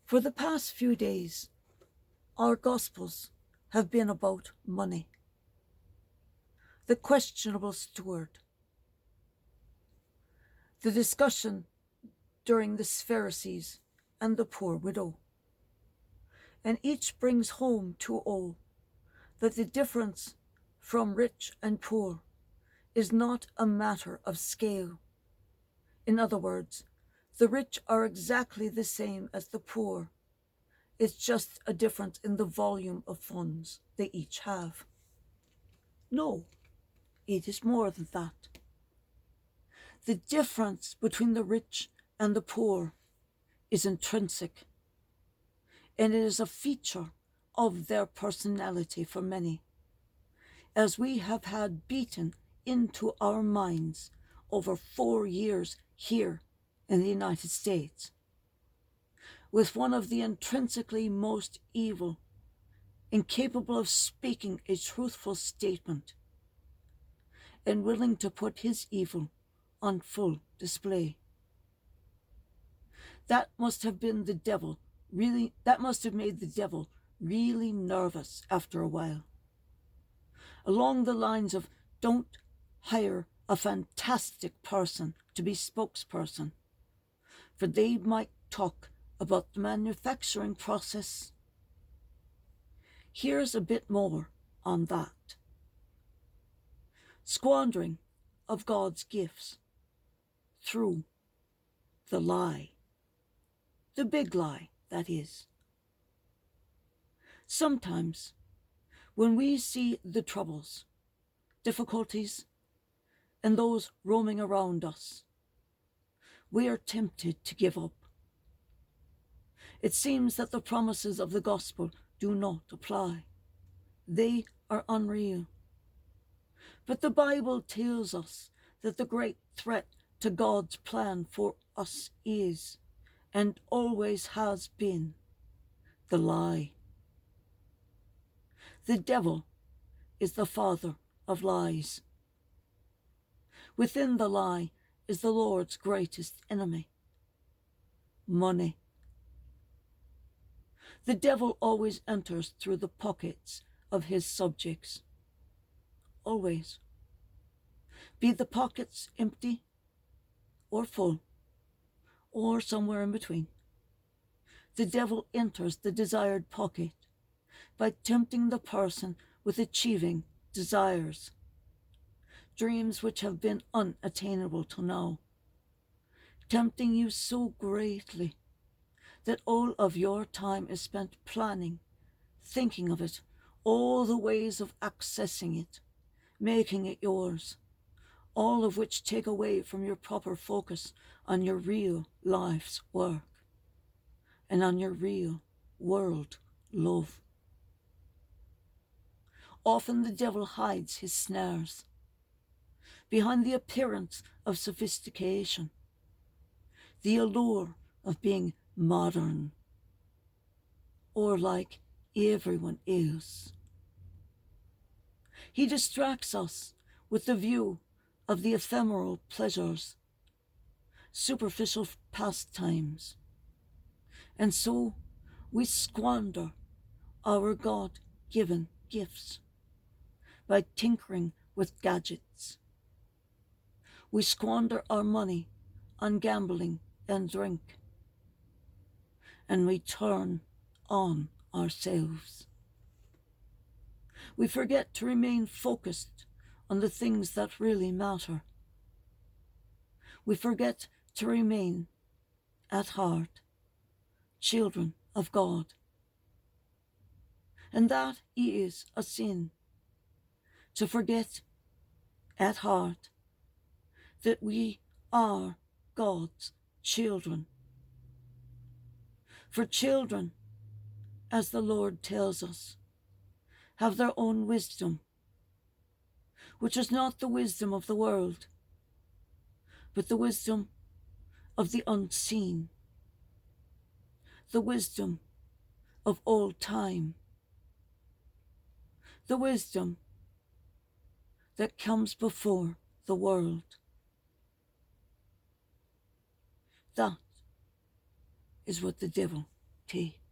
For the past few days, our Gospels have been about money, the questionable steward, the discussion during the Pharisees and the poor widow. And each brings home to all that the difference from rich and poor is not a matter of scale. In other words, the rich are exactly the same as the poor. It's just a difference in the volume of funds they each have. No, it is more than that. The difference between the rich and the poor is intrinsic, and it is a feature of their personality for many, as we have had beaten into our minds over 4 years here in the United States, with one of the intrinsically most evil, incapable of speaking a truthful statement, and willing to put his evil on full display. That must have made the devil really nervous after a while. Along the lines of, don't hire a fantastic person to be spokesperson, for they might talk about the manufacturing process. Here's a bit more on that. Squandering of God's gifts through the lie. The big lie, that is. Sometimes, when we see the troubles, difficulties, and those roaming around us, we are tempted to give up. It seems that the promises of the gospel do not apply. They are unreal. But the Bible tells us that the great threat to God's plan for us is, and always has been, the lie. The devil is the father of lies. Within the lie is the Lord's greatest enemy, money. The devil always enters through the pockets of his subjects. Always. Be the pockets empty or full, or somewhere in between. The devil enters the desired pocket by tempting the person with achieving desires, dreams which have been unattainable till now, tempting you so greatly that all of your time is spent planning, thinking of it, all the ways of accessing it, making it yours, all of which take away from your proper focus on your real life's work and on your real world love. Often the devil hides his snares behind the appearance of sophistication, the allure of being modern or like everyone else. He distracts us with the view of the ephemeral pleasures, superficial pastimes, and so we squander our God-given gifts by tinkering with gadgets. We squander our money on gambling and drink, and we turn on ourselves. We forget to remain focused on the things that really matter. We forget to remain, at heart, children of God. And that is a sin, to forget, at heart, that we are God's children. For children, as the Lord tells us, have their own wisdom, which is not the wisdom of the world, but the wisdom of the unseen, the wisdom of old time, the wisdom that comes before the world. That is what the devil Tea.